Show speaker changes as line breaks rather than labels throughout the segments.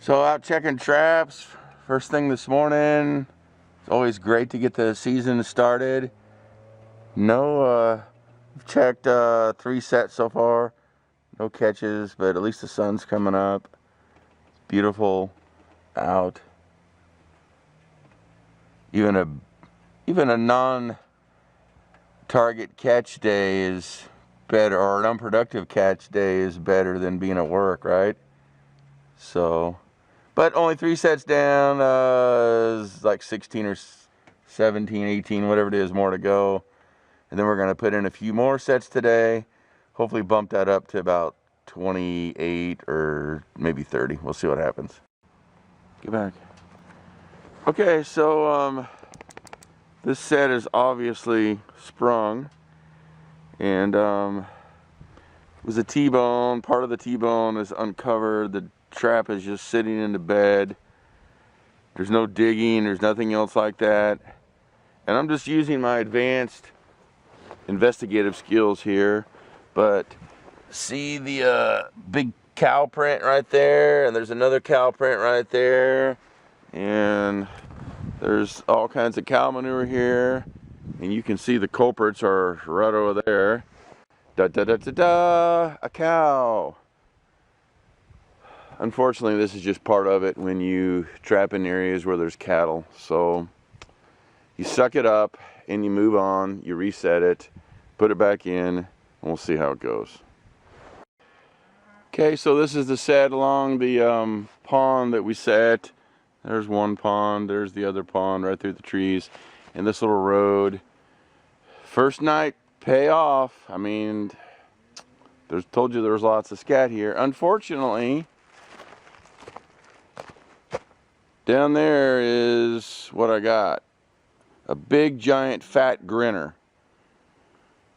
So out checking traps first thing this morning. It's always great to get the season started. We've checked 3 sets so far. No catches, but at least the sun's coming up. It's beautiful out. Even a non-target catch day is better, or an unproductive catch day is better than being at work, right? So, but only 3 sets down, is like 16 or 17, 18, whatever it is, more to go. And then we're going to put in a few more sets today. Hopefully bump that up to about 28 or maybe 30. We'll see what happens. Get back. Okay, so this set is obviously sprung. And it was a T-bone. Part of the T-bone is uncovered. The trap is just sitting in the bed. There's no digging, there's nothing else like that. And I'm just using my advanced investigative skills here. But see the big cow print right there, and there's another cow print right there, and there's all kinds of cow manure here, and you can see the culprits are right over there. Da da da da da, a cow. Unfortunately, this is just part of it when you trap in areas where there's cattle. So you suck it up and you move on, you reset it, put it back in, and we'll see how it goes. Okay, so this is the set along the pond that we set. There's one pond, there's the other pond right through the trees, and this little road. First night, pay off. I mean, told you there was lots of scat here. Unfortunately, down there is what I got. A big, giant, fat grinner.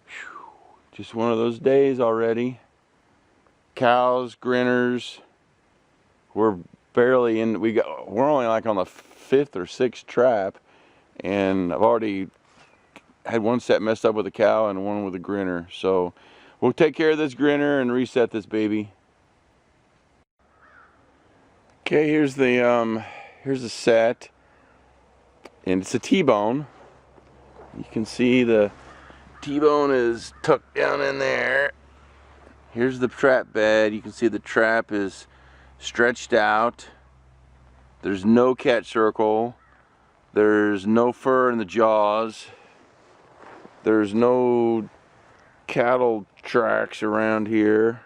Whew. Just one of those days already. Cows, grinners. We're barely in. We're only like on the 5th or 6th trap, and I've already had one set messed up with a cow and one with a grinner. So we'll take care of this grinner and reset this baby. Okay, here's the set, and it's a T-bone. You can see the T-bone is tucked down in there. Here's the trap bed. You can see the trap is stretched out. There's no catch circle. There's no fur in the jaws. There's no cattle tracks around here.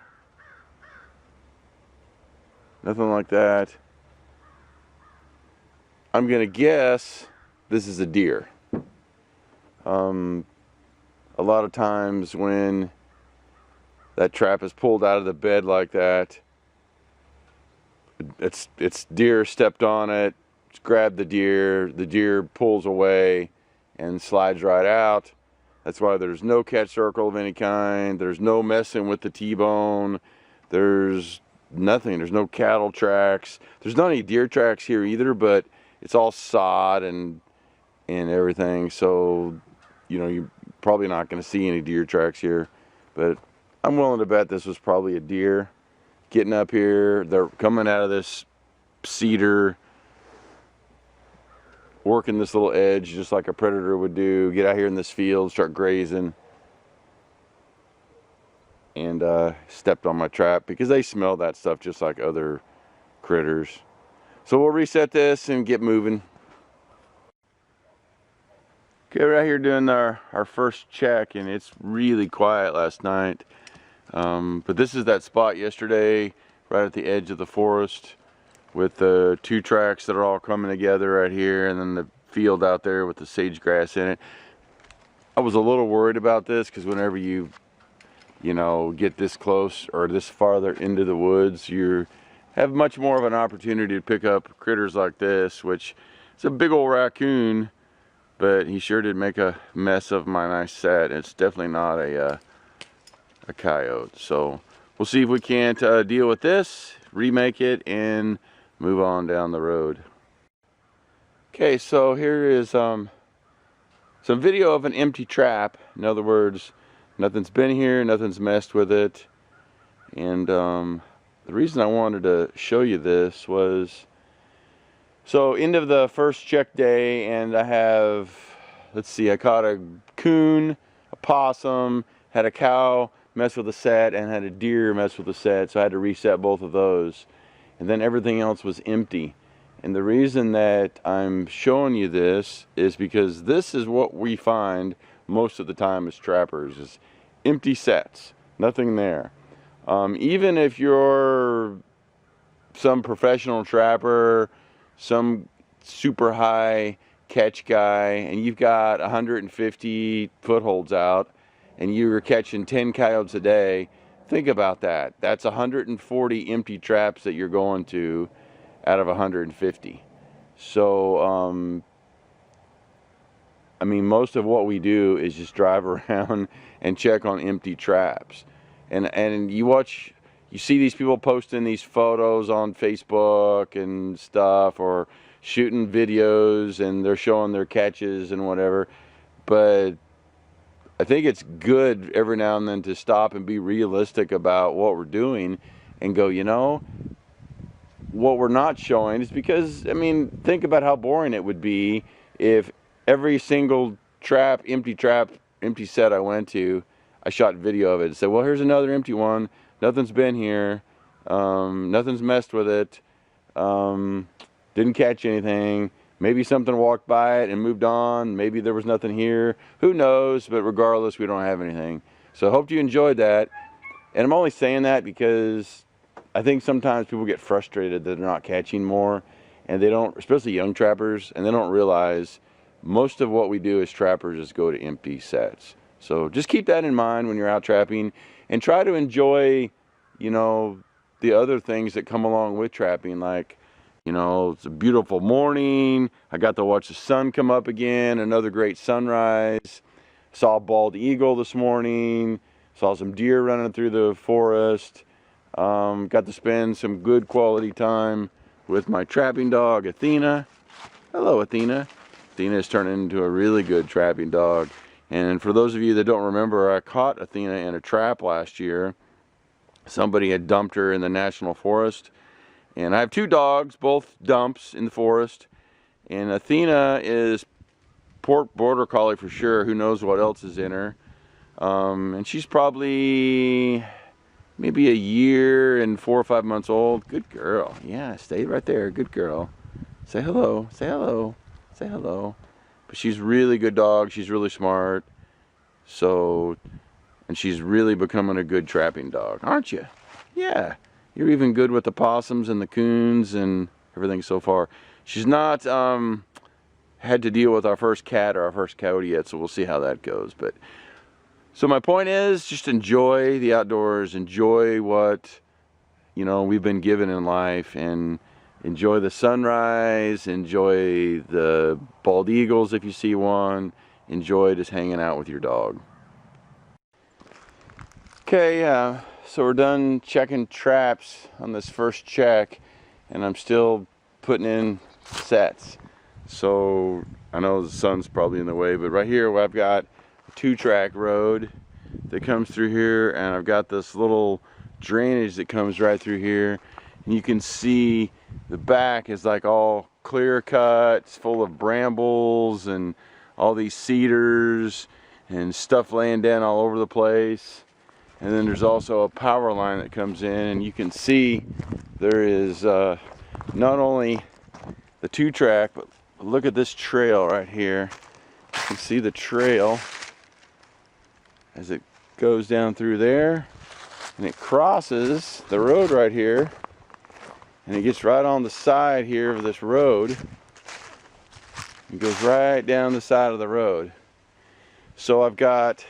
Nothing like that. I'm gonna guess this is a deer. A lot of times when that trap is pulled out of the bed like that, it's deer stepped on it, grabbed the deer pulls away and slides right out. That's why there's no catch circle of any kind. There's no messing with the T-bone. There's nothing. There's no cattle tracks. There's not any deer tracks here either, but it's all sod and everything. So, you know, you're probably not going to see any deer tracks here. But I'm willing to bet this was probably a deer getting up here. They're coming out of this cedar, working this little edge just like a predator would do. Get out here in this field, start grazing, and stepped on my trap because they smell that stuff just like other critters. So we'll reset this and get moving. Okay, we're out here doing our first check, and it's really quiet last night. But this is that spot yesterday right at the edge of the forest with the 2 tracks that are all coming together right here, and then the field out there with the sage grass in it. I was a little worried about this because whenever you get this close or this farther into the woods, you have much more of an opportunity to pick up critters like this, which is a big old raccoon, but he sure did make a mess of my nice set. It's definitely not a coyote. So we'll see if we can't deal with this, remake it, and move on down the road. Okay, so here is some video of an empty trap. In other words, nothing's been here, nothing's messed with it, and the reason I wanted to show you this was, so end of the first check day, and I have, let's see, I caught a coon, a possum, had a cow mess with a set, and had a deer mess with a set, so I had to reset both of those. And then everything else was empty. And the reason that I'm showing you this is because this is what we find most of the time as trappers, is empty sets, nothing there. Even if you're some professional trapper, some super high catch guy, and you've got 150 footholds out, and you're catching 10 coyotes a day, think about that. That's 140 empty traps that you're going to out of 150. So, I mean, most of what we do is just drive around and check on empty traps. And you see these people posting these photos on Facebook and stuff, or shooting videos, and they're showing their catches and whatever. But I think it's good every now and then to stop and be realistic about what we're doing and go, you know, what we're not showing is because, I mean, think about how boring it would be if every single empty set I went to, I shot video of it and said, well, here's another empty one. Nothing's been here. Nothing's messed with it. Didn't catch anything. Maybe something walked by it and moved on. Maybe there was nothing here. Who knows? But regardless, we don't have anything. So I hope you enjoyed that. And I'm only saying that because I think sometimes people get frustrated that they're not catching more. And they don't, especially young trappers, and they don't realize most of what we do as trappers is go to empty sets. So just keep that in mind when you're out trapping, and try to enjoy, you know, the other things that come along with trapping. Like, you know, it's a beautiful morning. I got to watch the sun come up again, another great sunrise. Saw a bald eagle this morning. Saw some deer running through the forest. Got to spend some good quality time with my trapping dog, Athena. Hello, Athena. Athena is turning into a really good trapping dog. And for those of you that don't remember, I caught Athena in a trap last year. Somebody had dumped her in the national forest. And I have two dogs, both dumps in the forest. And Athena is border collie for sure. Who knows what else is in her. And she's probably maybe a year and 4 or 5 months old. Good girl. Yeah, stay right there. Good girl. Say hello. Say hello. Say hello. But she's a really good dog. She's really smart. So, and she's really becoming a good trapping dog, aren't you? Yeah. You're even good with the possums and the coons and everything so far. She's not had to deal with our first cat or our first coyote yet, so we'll see how that goes. But so my point is, just enjoy the outdoors, enjoy what, you know, we've been given in life, and enjoy the sunrise, enjoy the bald eagles if you see one, enjoy just hanging out with your dog. Okay, so we're done checking traps on this first check, and I'm still putting in sets. So I know the sun's probably in the way, but right here I've got a 2-track road that comes through here, and I've got this little drainage that comes right through here, and you can see the back is like all clear cut. It's full of brambles and all these cedars and stuff laying down all over the place. And then there's also a power line that comes in, and you can see there is not only the 2-track, but look at this trail right here. You can see the trail as it goes down through there, and it crosses the road right here, and it gets right on the side here of this road. It goes right down the side of the road. So I've got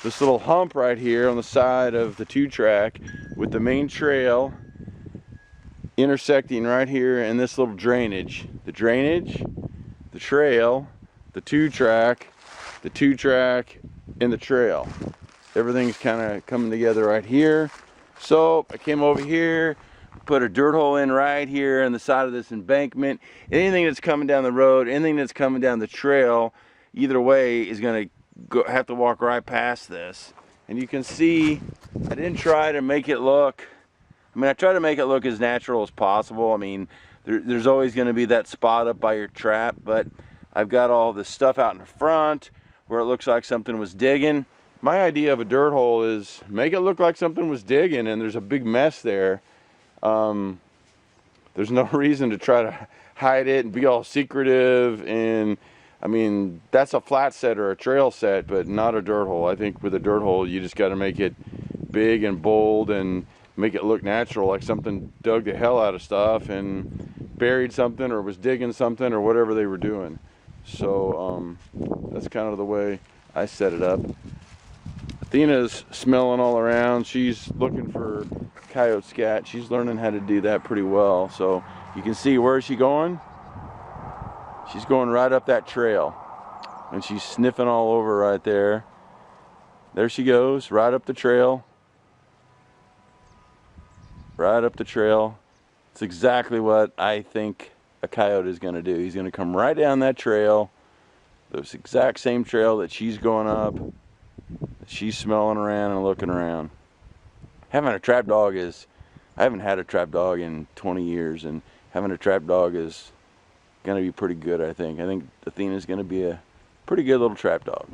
this little hump right here on the side of the 2-track with the main trail intersecting right here in this little drainage. The drainage, the trail, the 2-track, the 2-track, and the trail. Everything's kind of coming together right here. So I came over here, put a dirt hole in right here on the side of this embankment. Anything that's coming down the road, anything that's coming down the trail, either way is going to have to walk right past this. And you can see I didn't try to make it look I mean, I try to make it look as natural as possible. I mean, there's always going to be that spot up by your trap, but I've got all this stuff out in the front where it looks like something was digging. My idea of a dirt hole is make it look like something was digging and there's a big mess there. There's no reason to try to hide it and be all secretive. And I mean, that's a flat set or a trail set, but not a dirt hole. I think with a dirt hole, you just got to make it big and bold and make it look natural, like something dug the hell out of stuff and buried something or was digging something or whatever they were doing. So that's kind of the way I set it up. Athena's smelling all around. She's looking for coyote scat. She's learning how to do that pretty well. So you can see, where is she going? She's going right up that trail. And she's sniffing all over right there. There she goes, right up the trail. Right up the trail. It's exactly what I think a coyote is going to do. He's going to come right down that trail. This exact same trail that she's going up. She's smelling around and looking around. Having a trap dog is, I haven't had a trap dog in 20 years, and having a trap dog is going to be pretty good, I think. I think Athena's going to be a pretty good little trap dog.